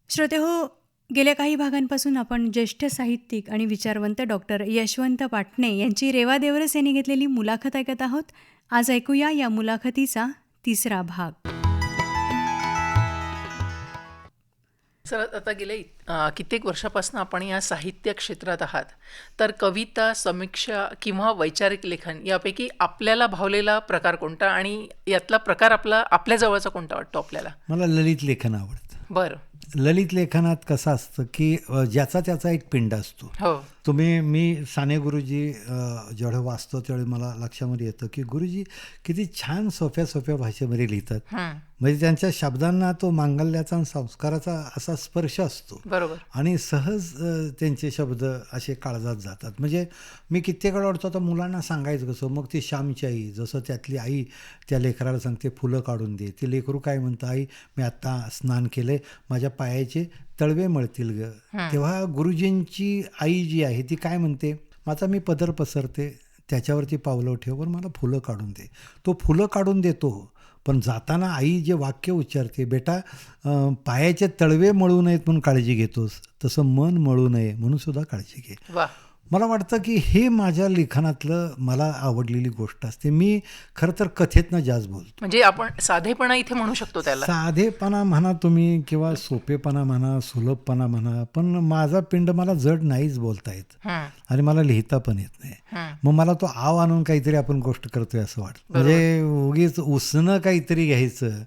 श्रोतेहो, गेल्या काही भागांपासून आपण ज्येष्ठ साहित्यिक आणि विचारवंत डॉक्टर यशवंत पाटणे यांची रेवा देवरस यांनी घेतलेली मुलाखत ऐकत आहोत. आज ऐकूया या मुलाखतीचा तिसरा भाग. सर, आता गेले कित्येक वर्षापासून आपण या साहित्य क्षेत्रात आहात. तर कविता, समीक्षा किंवा वैचारिक लेखन यापैकी आपल्याला भावलेला प्रकार कोणता आणि यातला प्रकार आपल्या जवळचा कोणता वाटतो आपल्याला? मला ललित लेखन आवडतं. बरं. ललित लेखनात कसं असतं की ज्याचा त्याचा एक पिंड असतो. हो. मी साने गुरुजी जेवढं वाचतो तेवढं मला लक्षामध्ये येतं की गुरुजी किती छान सोप्या सोप्या भाषेमध्ये लिहितात. म्हणजे त्यांच्या शब्दांना तो मांगल्याचा आणि संस्काराचा असा स्पर्श असतो. बरोबर. आणि सहज त्यांचे शब्द असे काळजात जातात. म्हणजे मी कित्येक वेळा वाटतो आता मुलांना सांगायचं कसं, मग ती श्यामची आई जसं त्यातली आई त्या लेकराला सांगते फुलं काढून दे, ती लेकरू काय म्हणतं, आई मी आत्ता स्नान केलंय, माझ्या पायाचे तळवे मळतील ग. तेव्हा गुरुजींची आई जी आहे ती काय म्हणते, माझा मी पदर पसरते त्याच्यावरती पावलं ठेव, मला फुलं काढून दे. तो फुलं काढून देतो, पण जाताना आई जे वाक्य उच्चारते, बेटा पायाचे तळवे मळू नयेत म्हणून काळजी घेतोस, तसं मन मळू नये म्हणून सुद्धा काळजी घे. वा. मला वाटतं की हे माझ्या लिखाणातलं मला आवडलेली गोष्ट असते. मी खरं तर कथेतनं जास्त बोलतो. म्हणजे आपण साधेपणा इथे म्हणू शकतो त्याला. साधेपणा म्हणा तुम्ही किंवा सोपेपणा म्हणा, सुलभपणा म्हणा, पण माझा पिंड मला जड नाहीच बोलता येत आणि मला लिहिता पण येत नाही. मग मला तो आव आणून काहीतरी आपण गोष्ट करतोय असं वाटतं. म्हणजे उगीच उसणं काहीतरी घ्यायचं.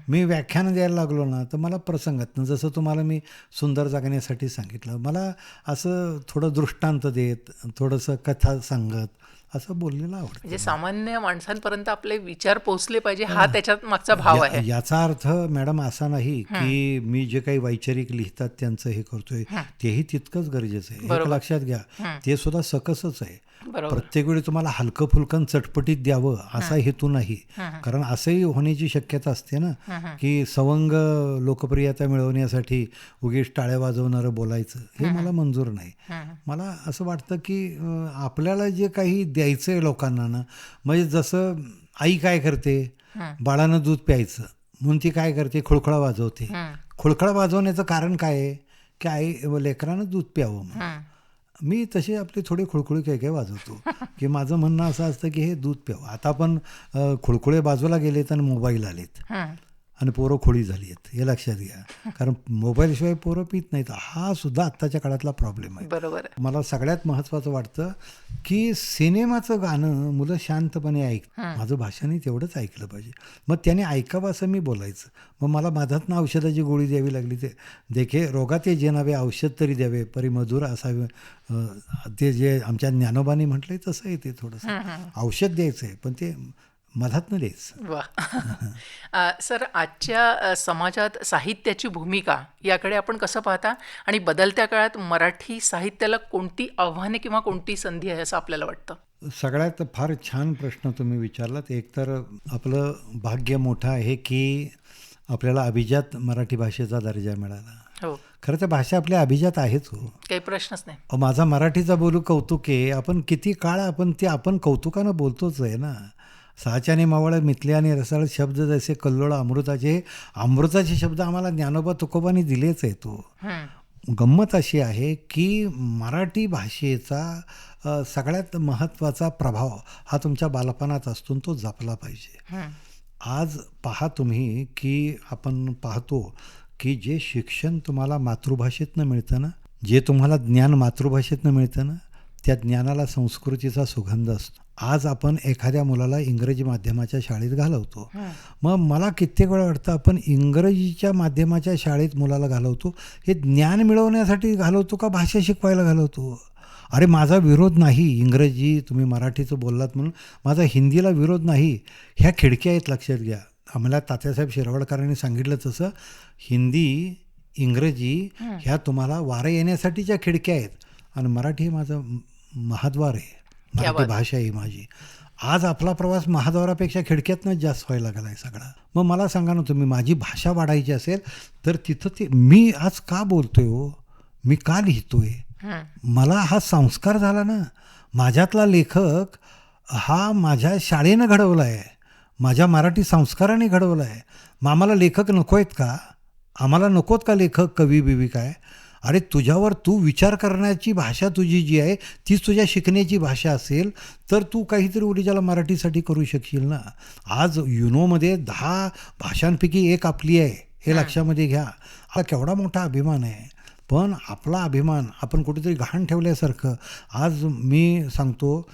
मी व्याख्यान द्यायला लागलो ना तर मला प्रसंगातनं, जसं तुम्हाला मी सुंदर जगण्यासाठी सांगितलं, मला असं थोडं दृष्टांत देत, थोडंसं कथा सांगत असं बोललेलं आवडतं. म्हणजे सामान्य माणसांपर्यंत आपले विचार पोहोचले पाहिजे, हा त्याच्यात मागचा भाव आहे. याचा अर्थ मॅडम असा नाही की मी जे काही वैचारिक लिहितात त्यांचं हे करतोय, तेही तितकंच गरजेचं आहे. हे लक्षात घ्या, ते सुद्धा सकसच आहे. प्रत्येक वेळी तुम्हाला हलकं फुलकन चटपटीत द्यावं असा हेतू नाही. कारण असंही होण्याची शक्यता असते ना की सवंग लोकप्रियता मिळवण्यासाठी उगीच टाळ्या वाजवणारं बोलायचं, हे मला मंजूर नाही. मला असं वाटतं की आपल्याला जे काही द्यायचं आहे लोकांना ना, म्हणजे जसं आई काय करते, बाळानं दूध प्यायचं म्हणून ती काय करते, खुळखुळा वाजवते. खुळखुळा वाजवण्याचं कारण काय आहे की आई लेकरानं दूध प्यावं म्हणून. मी तसे आपले थोडे खुळखुळे काय वाजवतो की माझं म्हणणं असं असतं की हे दूध प्यावं. आता पण खुळखुळे बाजूला गेलेत आणि मोबाईल आलेत आणि पोरं खोळी झाली आहेत, हे लक्षात घ्या. कारण मोबाईलशिवाय पोरं पित नाहीत. हा सुद्धा आत्ताच्या काळातला प्रॉब्लेम आहे. बरोबर. मला सगळ्यात महत्त्वाचं वाटतं की सिनेमाचं गाणं मुलं शांतपणे ऐकतात. माझं भाषणही तेवढंच ऐकलं पाहिजे. मग त्याने ऐकावं असं मी बोलायचं. मग मला मधातनं औषधाची गोळी द्यावी लागली, ते देखे रोगाते जे नावे औषध तरी द्यावे परी मधुर असावे, ते जे आमच्या ज्ञानोबांनी म्हटलंय तसं आहे. ते थोडंसं औषध द्यायचं आहे पण ते मधातनं द्यायचं. वा. सर, आजच्या समाजात साहित्याची भूमिका याकडे आपण कसं पाहता आणि बदलत्या काळात मराठी साहित्याला कोणती आव्हाने किंवा कोणती संधी आहे असं आपल्याला वाटतं? सगळ्यात फार छान प्रश्न तुम्ही विचारलात. एकतर आपलं भाग्य मोठं आहे की आपल्याला अभिजात मराठी भाषेचा दर्जा मिळाला. हो. खरं तर भाषा आपल्या अभिजात आहेच. हो, काही प्रश्नच नाही. माझा मराठीचा बोलू कौतुक आहे. आपण किती काळ आपण कौतुकानं बोलतोच आहे ना. साच्याने मावळ मिथले आणि रसाळ शब्द जसे कल्लोळ अमृताचे शब्द आम्हाला ज्ञानोबा तुकोबांनी दिलेच आहे. तो गंमत अशी आहे की मराठी भाषेचा सगळ्यात महत्त्वाचा प्रभाव हा तुमच्या बालपणात असतो, तो जपला पाहिजे. आज पहा तुम्ही की आपण पाहतो की जे शिक्षण तुम्हाला मातृभाषेतनं मिळतं ना, जे तुम्हाला ज्ञान मातृभाषेतनं मिळतं ना, त्या ज्ञानाला संस्कृतीचा सुगंध असतो. आज आपण एखाद्या मुलाला इंग्रजी माध्यमाच्या शाळेत घालवतो. मग मला कित्येक वेळा वाटतं आपण इंग्रजीच्या माध्यमाच्या शाळेत मुलाला घालवतो हे ज्ञान मिळवण्यासाठी घालवतो का भाषा शिकवायला घालवतो? अरे माझा विरोध नाही, इंग्रजी तुम्ही मराठीचं बोललात म्हणून माझा हिंदीला विरोध नाही. ह्या खिडक्या आहेत, लक्षात घ्या. आम्हाला तात्यासाहेब शिरवाडकरांनी सांगितलं तसं हिंदी इंग्रजी ह्या तुम्हाला वारं येण्यासाठीच्या खिडक्या आहेत आणि मराठी हे माझं महाद्वार आहे. मराठी भाषा आहे माझी. आज आपला प्रवास महाद्वारापेक्षा खिडक्यातनंच जास्त व्हायला लागला आहे सगळा. मग मला सांगा ना तुम्ही, माझी भाषा वाढायची असेल तर तिथं ते मी आज का बोलतोय हो, मी का लिहितोय, मला हा संस्कार झाला ना. माझ्यातला लेखक हा माझ्या शाळेनं घडवला आहे, माझ्या मराठी संस्काराने घडवलं आहे. मग आम्हाला लेखक नको आहेत का? आम्हाला नकोत का लेखक, कवी बिवी काय? अरे तुझ्यावर तू विचार करण्याची भाषा तुझी जी आहे तीच तुझ्या शिकण्याची भाषा असेल तर तू काहीतरी ओरिजिनल मराठीसाठी करू शकशील ना. आज युनोमध्ये 10 भाषांपैकी एक आपली आहे हे लक्षामध्ये घ्या. हा केवढा मोठा अभिमान आहे. पण आपला अभिमान आपण कुठेतरी गहाण ठेवल्यासारखं. आज मी सांगतो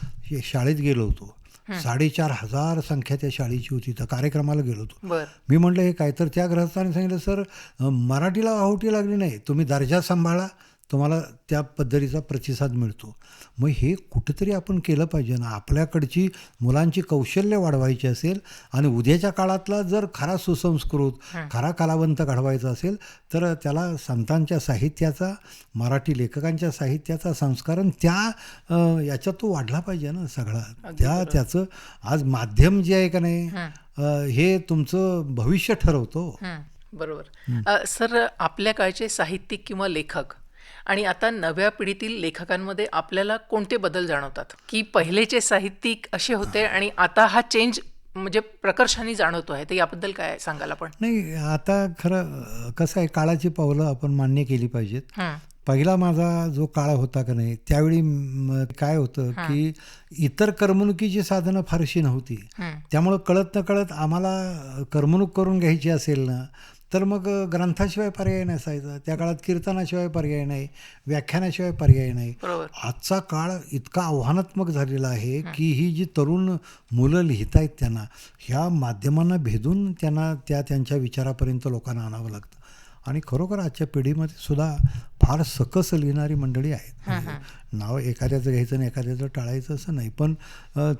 शाळेत गेलो होतो. 4,500 संख्या त्या शाळेची होती. तर कार्यक्रमाला गेलो होतो. बर मी म्हटलं हे काय? तर त्या गृहस्थाने सांगितलं सर मराठीला वाहोटी लागली नाही, तुम्ही दर्जा सांभाळा, तुम्हाला त्या पद्धतीचा प्रतिसाद मिळतो. मग हे कुठेतरी आपण केलं पाहिजे ना. आपल्याकडची मुलांची कौशल्य वाढवायची असेल आणि उद्याच्या काळातला जर खरा सुसंस्कृत खरा कलावंत घडवायचा असेल तर त्याला संतांच्या साहित्याचा, मराठी लेखकांच्या साहित्याचा संस्करण त्या याच्यात तो वाढला पाहिजे ना सगळा. त्याचं आज माध्यम जे आहे का नाही हे तुमचं भविष्य ठरवतो. बरोबर. सर, आपल्या काळचे साहित्यिक किंवा लेखक आणि आता नव्या पिढीतील लेखकांमध्ये आपल्याला कोणते बदल जाणवतात? की पहिलेचे साहित्यिक असे होते आणि आता हा चेंज म्हणजे प्रकर्षाने जाणवतो आहे, तर याबद्दल काय सांगाल आपण? नाही, आता खरं कसं आहे, काळाची पावलं आपण मान्य केली पाहिजेत. पहिला माझा जो काळ होता का नाही त्यावेळी काय होतं की इतर करमणुकीची साधनं फारशी नव्हती. त्यामुळं कळत न कळत आम्हाला करमणूक करून घ्यायची असेल ना तर मग ग्रंथाशिवाय पर्याय नसायचा. त्या काळात कीर्तनाशिवाय पर्याय नाही, व्याख्यानाशिवाय पर्याय नाही. आजचा काळ इतका आव्हानात्मक झालेला आहे की ही जी तरुण मुलं लिहित आहेत त्यांना ह्या माध्यमांना भेदून त्यांना त्यांच्या विचारापर्यंत लोकांना आणावं लागतं. आणि खरोखर आजच्या पिढीमध्ये सुद्धा फार सकस लिहिणारी मंडळी आहेत. नाव एखाद्याचं घ्यायचं आणि एखाद्याचं टाळायचं असं नाही, पण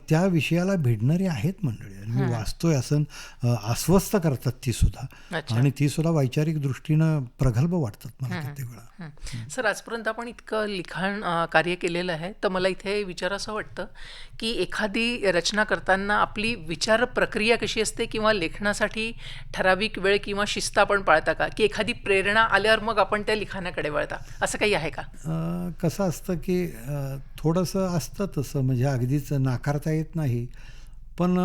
त्या विषयाला भिडणारी आहेत मंडळी. आणि मी वाचतोय असं अस्वस्थ करतात ती सुद्धा. आणि ती सुद्धा वैचारिक दृष्टीनं प्रगल्भ वाटतात मला कित्येक वेळा. सर, आजपर्यंत आपण इतकं लिखाण कार्य केलेलं आहे, तर मला इथे विचारावंसं वाटतं की एखादी रचना करताना आपली विचार प्रक्रिया कशी असते किंवा लेखनासाठी ठराविक वेळ किंवा शिस्त आपण पाळता का, की एखादी प्रेरणा आल्यावर मग आपण त्या लिखाणाकडे वळता, असं काही आहे का? कसं असतं की थोडंसं असतं तसं, म्हणजे अगदीच नाकारता येत नाही. पण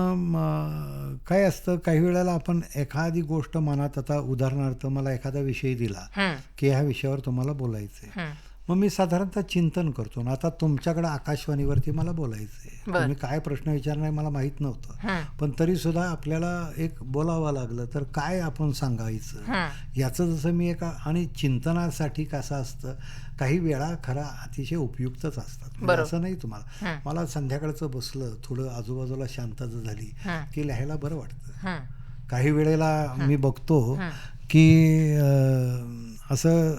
काय असतं काही वेळेला आपण एखादी गोष्ट मनात, आता उदाहरणार्थ मला एखादा विषय दिला की ह्या विषयावर तुम्हाला बोलायचं आहे, मग मी साधारणतः चिंतन करतो ना. आता तुमच्याकडे आकाशवाणीवरती मला बोलायचं आहे, तुम्ही काय प्रश्न विचारणार मला माहीत नव्हतं, पण तरी सुद्धा आपल्याला एक बोलावं लागलं तर काय आपण सांगायचं याचं जसं मी एका. आणि चिंतनासाठी कसं असतं काही वेळा खरा अतिशय उपयुक्तच असतात. म्हणजे असं नाही तुम्हाला, मला संध्याकाळचं बसलं थोडं आजूबाजूला शांतता झाली की लिहायला बरं वाटतं. काही वेळेला मी बघतो की असं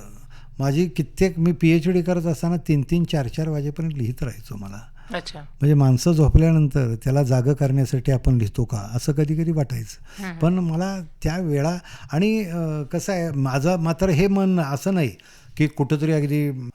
माझी कित्येक, मी PhD करत असताना 3-3, 4-4 वाजेपर्यंत लिहित राहायचो मला. म्हणजे माणसं झोपल्यानंतर त्याला जागं करण्यासाठी आपण लिहितो का असं कधी कधी वाटायचं. पण मला त्या वेळा, आणि कसं आहे माझं मात्र हे मन असं नाही की कुठंतरी अगदी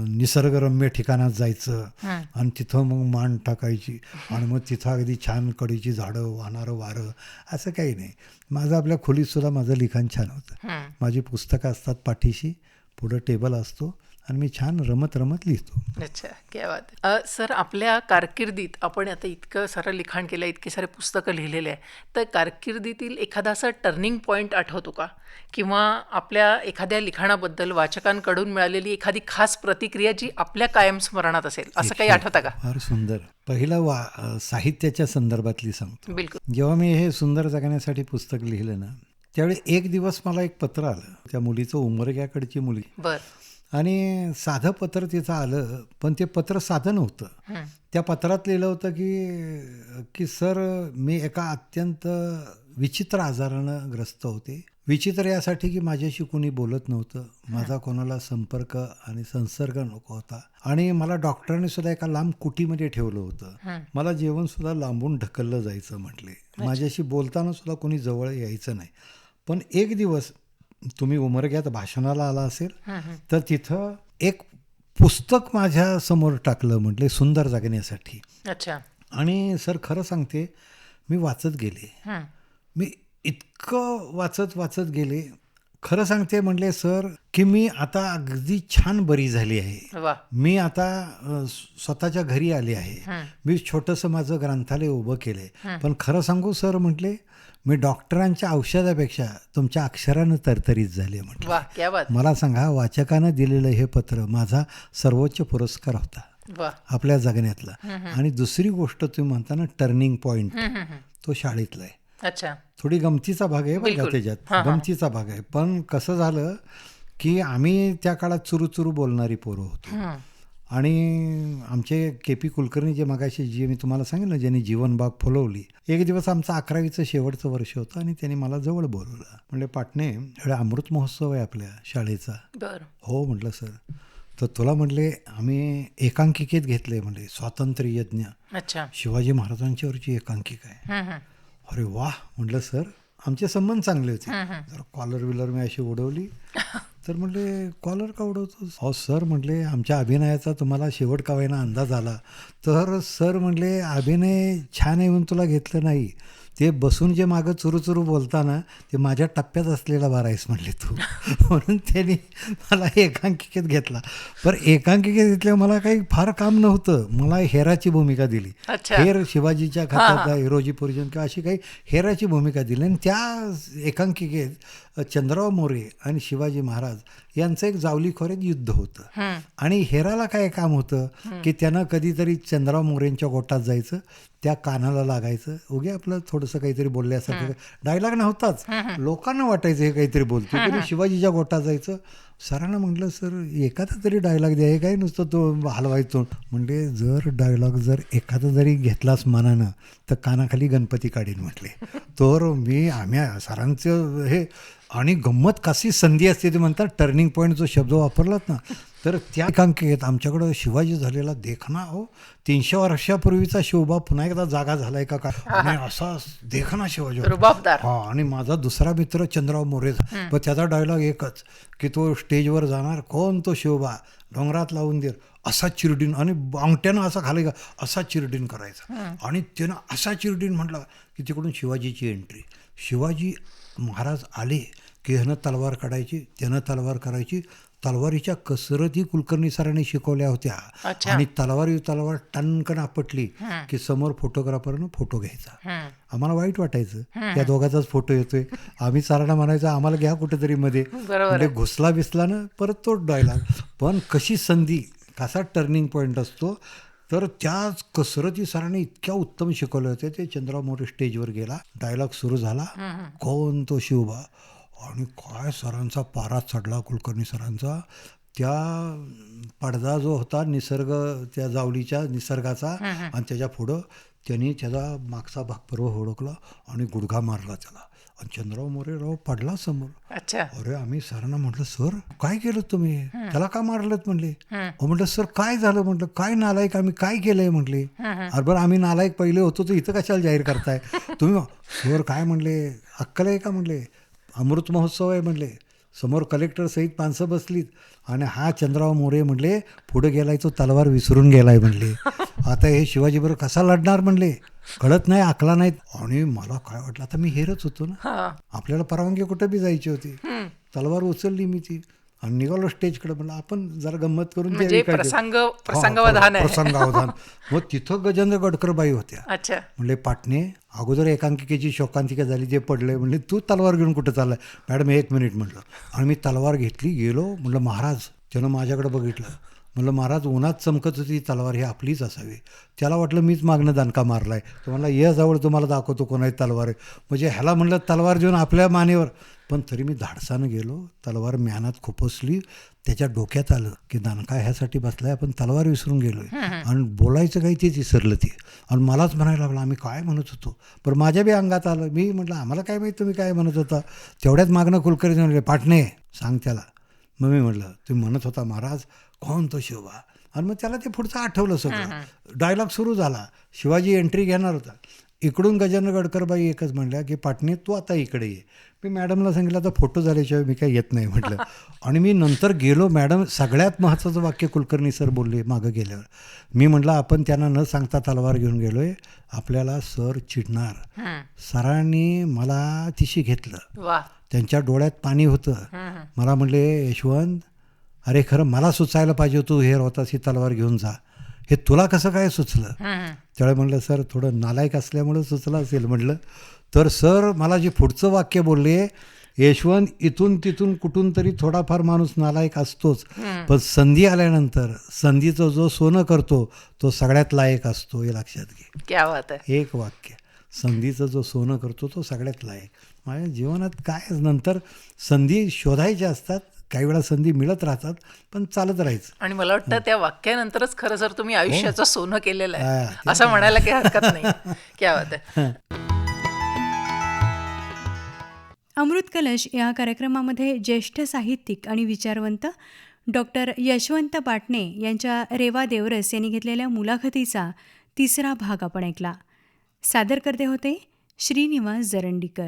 निसर्गरम्य ठिकाणात जायचं आणि तिथं मग मान टाकायची आणि मग तिथं अगदी छान कडीची झाडं, वाहणारं वारं, असं काही नाही. माझं आपल्या खोलीतसुद्धा माझं लिखाण छान होतं. माझी पुस्तकं असतात पाठीशी, पुढं टेबल असतो आणि मी छान रमत रमत लिहितो. अच्छा, क्या बात. सर, आपल्या कारकिर्दीत आपण आता इतकं सारं लिखाण केलं, इतके सारे पुस्तकं लिहिलेले आहे, तर कारकिर्दीतील एखादा असा टर्निंग पॉईंट आठवतो का? किंवा आपल्या एखाद्या लिखाणाबद्दल वाचकांकडून मिळालेली एखादी खास प्रतिक्रिया जी आपल्या कायम स्मरणात असेल, असं काही आठवतं का? फार सुंदर. पहिलं साहित्याच्या संदर्भातली सांगतो. बिलकुल. जेव्हा मी हे सुंदर जगण्यासाठी पुस्तक लिहिलं ना त्यावेळी एक दिवस मला एक पत्र आलं, त्या मुलीचं, उमरग्याकडची मुलगी. आणि साधं पत्र तिचं आलं, पण ते पत्र साधं नव्हतं. त्या पत्रात लिहिलं होतं की सर, मी एका अत्यंत विचित्र आजारानं ग्रस्त होते. विचित्र यासाठी की माझ्याशी कोणी बोलत नव्हतं, माझा कोणाला संपर्क आणि संसर्ग नको होता, आणि मला डॉक्टरांनी सुद्धा एका लांब कुटीमध्ये ठेवलं होतं. मला जेवण सुद्धा लांबून ढकललं जायचं म्हटले, माझ्याशी बोलताना सुद्धा कोणी जवळ यायचं नाही. पण एक दिवस तुम्ही उमरग्यात भाषणाला आला असेल तर तिथं एक पुस्तक माझ्या समोर टाकलं, म्हटले सुंदर जगण्यासाठी. अच्छा. आणि सर खरं सांगते, मी वाचत गेले. मी इतकं वाचत गेले, खरं सांगते म्हटले सर की मी आता अगदी छान बरी झाली आहे. मी आता स्वतःच्या घरी आले आहे. मी छोटंसं माझं ग्रंथालय उभं केलंय. पण खरं सांगू सर म्हटले, मी डॉक्टरांच्या औषधापेक्षा तुमच्या अक्षरानं तरतरीत झाले म्हटलं. वा, क्या बात. मला सांगा, वाचकानं दिलेलं हे पत्र माझा सर्वोच्च पुरस्कार होता वा. आपल्या जगण्यातला. आणि दुसरी गोष्ट तुम्ही म्हणता ना टर्निंग पॉईंट, तो शाळेतला आहे. अच्छा. थोडी गमतीचा भाग आहे बघा बिलकुल. त्याच्यात, हां, हां. गमतीचा भाग आहे. पण कसं झालं की आम्ही त्या काळात चुरू बोलणारी पोरं होतो. हं. आणि आमचे के.पी. कुलकर्णी जे मगाशी जी मी तुम्हाला सांगितलं ज्यांनी जीवनबाग फुलवली, एक दिवस आमचं 11वीचं शेवटचं वर्ष होतं आणि त्यांनी मला जवळ बोलवलं. म्हणले, पाटणे, एवढा अमृत महोत्सव आहे आपल्या शाळेचा. बरं. हो म्हटलं सर. तर तुला म्हटले आम्ही एकांकिकेत घेतले म्हणले स्वातंत्र्य यज्ञ, अच्छा. शिवाजी महाराजांच्यावरची एकांकिका आहे. हं, हं. अरे वा म्हटलं सर. आमचे संबंध चांगले होते. हं, हं. जर कॉलर विलर मी अशी उडवली तर म्हटले, कॉलर का उडवतोस? हो सर म्हटले, आमच्या अभिनयाचा तुम्हाला शेवट का होईना अंदाज आला. तर सर म्हटले, अभिनय छान आहे म्हणून तुला घेतलं नाही, ते बसून जे मागं चुरू बोलताना ते माझ्या टप्प्यात असलेला बार आहेस म्हटले तू. म्हणून त्यांनी मला एकांकिकेत घेतला. पण एकांकिकेत घेतल्यावर मला काही फार काम नव्हतं. मला हेराची भूमिका दिली. अच्छा. हेर शिवाजीच्या खात्याचा हिरोजी परिजन किंवा अशी काही हेराची भूमिका दिली. आणि त्या एकांकिकेत चंद्रराव मोरे आणि शिवाजी महाराज यांचं एक जावली खोऱ्यात युद्ध होतं. हं. आणि हेराला काय काम होतं की त्यानं कधीतरी चंद्रराव मोरेंच्या गोटात जायचं, त्या कानाला लागायचं, उगे आपलं थोडंसं काहीतरी बोलल्यासारखं. डायलॉग नव्हताच, लोकांना वाटायचं हे काहीतरी बोलतो. तरी शिवाजीच्या गोटात जायचं. सरांना म्हटलं, सर एखादा तरी डायलॉग द्या, हे काय नुसतं तो हलवायचो. म्हणजे जर डायलॉग जर एखादा जरी घेतलास मनानं तर कानाखाली गणपती काढीन म्हटले. तर आम्ही सरांचं हे. आणि गंमत कशी संधी असते ते म्हणतात, टर्निंग पॉईंट जो शब्द वापरलात ना, तर त्या एकांकिकेत आमच्याकडं शिवाजी झालेला देखना, हो 300 वर्षापूर्वीचा शिवबा पुन्हा एकदा जागा झालाय का काय, आणि असा देखना शिवाजी होता. रुबाबदार. हा. आणि माझा दुसरा मित्र चंद्रराव मोरे, पण त्याचा डायलॉग एकच की तो स्टेजवर जाणार, कोण तो शिवबा, डोंगरात लावून दे, असा चिरडीन, आणि अंगठ्यानं असा खाली का असा चिरडीन करायचा. आणि त्यानं असा चिरडीन म्हटला की तिकडून शिवाजीची एंट्री. शिवाजी महाराज आले की ह्यानं तलवार काढायची, त्यानं तलवार करायची. तलवारीच्या कसरती कुलकर्णी सरांनी शिकवल्या होत्या. अच्छा. आणि तलवार टणकन आपटली की समोर फोटोग्राफरनं फोटो घ्यायचा. हं. आम्हाला वाईट वाटायचं, या दोघांचाच फोटो येतोय. आम्ही सरांना म्हणायचं आम्हाला घ्या कुठेतरी मध्ये. बरोबर म्हणजे आहे. घुसला बिसला ना परत तो डायलॉग. पण कशी संधी, कसा टर्निंग पॉईंट असतो. तर त्याच कसरती सरांनी इतक्या उत्तम शिकवले होते. ते चंद्रराव मोरे स्टेजवर गेला, डायलॉग सुरू झाला, कोण तो शिवबा, आणि काय सरांचा पारा चढला कुलकर्णी सरांचा. त्या पडदा जो होता निसर्ग, त्या जावलीच्या निसर्गाचा, आणि त्याच्या पुढं त्यांनी त्याचा मागचा भाग पर्व ओळखला आणि गुडघा मारला त्याला. आणि चंद्रराव मोरे राव पडला समोर. अच्छा. अरे आम्ही सरांना म्हटलं, सर काय केलं तुम्ही, त्याला का मारलं म्हटले. म्हटलं सर काय झालं, म्हटलं काय नालायक आम्ही काय केलंय म्हटले. अरे बरं आम्ही नालायक पहिले होतो तर इथं कशाला जाहीर करताय तुम्ही. सर काय म्हणले, अक्कल आहे का म्हणले, अमृत महोत्सव आहे म्हणले, समोर कलेक्टर सहित माणसं बसलीत, आणि हा चंद्रराव मोरे म्हणले पुढे गेलाय तो तलवार विसरून गेलाय म्हणले. आता हे शिवाजी बरोबर कसा लढणार म्हणले, कळत नाही, आकला नाहीत. आणि मला काय वाटलं, आता मी हेरच होतो ना, हां. आपल्याला परवानगी कुठं बी जायची होती. तलवार उचलली मी ती आणि निघालो स्टेजकडे. म्हणलं आपण जरा गंमत करून म्हणजे द्यावी काय ते. प्रसंगावधान आहे. प्रसंगावधान. मग तिथं गजेंद्र गडकरबाई होत्या. अच्छा. म्हणले, पाटणे अगोदर एकांकिकेची शोकांतिका झाली, ते पडले. म्हणले तू तलवार घेऊन कुठं चाललाय. मॅडम 1 मिनिट म्हटलं. आणि मी तलवार घेतली, गेलो. म्हटलं महाराज, त्यानं माझ्याकडे बघितलं. म्हणलं महाराज उन्हात चमकत होती तलवार, ही आपलीच असावी. त्याला वाटलं मीच मागणं दणका मारलाय. तो म्हणला ये जवळ तुम्हाला दाखवतो कोणाची तलवार आहे. म्हणजे ह्याला म्हणलं तलवार देऊन आपल्या मानेवर. पण तरी मी धाडसानं गेलो, तलवार म्यानात खुपसली. त्याच्या डोक्यात आलं की दणका ह्यासाठी बसलाय, आपण तलवार विसरून गेलोय. आणि बोलायचं काही तेच विसरलं ते. आणि मलाच म्हणायला लागलं आम्ही काय म्हणत होतो. पण माझ्या बी अंगात आलं. मी म्हटलं आम्हाला काय माहीत तुम्ही काय म्हणत होता. तेवढ्यात मागणं कुलकर्णी म्हणले, पाटणे सांग त्याला. मग मी म्हटलं तुम्ही म्हणत होता महाराज कोण तो शिवबा. आणि मग त्याला ते पुढचं आठवलं सगळं. डायलॉग सुरू झाला, शिवाजी एंट्री घेणार होता. इकडून गजेंद्र गडकरबाई एकच म्हणल्या की पाटणे तू आता इकडे ये. मी मॅडमला सांगितलं आता फोटो झाल्याशिवाय मी काही येत नाही म्हटलं. आणि मी नंतर गेलो. मॅडम सगळ्यात महत्त्वाचं वाक्य कुलकर्णी सर बोलले मागं गेल्यावर. मी म्हटलं आपण त्यांना न सांगता तलवार घेऊन गेलोय, आपल्याला सर चिडणार. सरांनी मला तिशी घेतलं. वा. त्यांच्या डोळ्यात पाणी होतं. मला म्हणले, यशवंत अरे खरं मला सुचायला पाहिजे, तू हेर होतास ही तलवार घेऊन जा, हे तुला कसं काय सुचलं. त्यावेळी म्हटलं सर थोडं नालायक असल्यामुळं सुचलं असेल म्हटलं. तर सर मला जे पुढचं वाक्य बोलले, यशवंत इथून तिथून कुठून तरी थोडाफार माणूस नालायक असतोच, पण संधी आल्यानंतर संधीचं जो सोनं करतो तो सगळ्यात लायक असतो, हे लक्षात घे. क्या बात आहे. एक वाक्य, संधीचं जो सोनं करतो तो सगळ्यात लायक. माझ्या जीवनात काय नंतर संधी शोधायच्या असतात, काही वेळा संधी मिळत राहतात, पण चालत राहायचं. आणि मला वाटतं त्या वाक्यानंतरच खरं सर तुम्ही आयुष्याचं सोनं केलेलं हा, आहे ते असं म्हणायला काही हरकत नाही. क्या बात आहे. अमृत कलश या कार्यक्रमामध्ये ज्येष्ठ साहित्यिक आणि विचारवंत डॉक्टर यशवंत पाटणे यांच्या रेवा देवरस यांनी घेतलेल्या मुलाखतीचा तिसरा भाग आपण ऐकला. सादर करते होते श्रीनिवास जरंडीकर.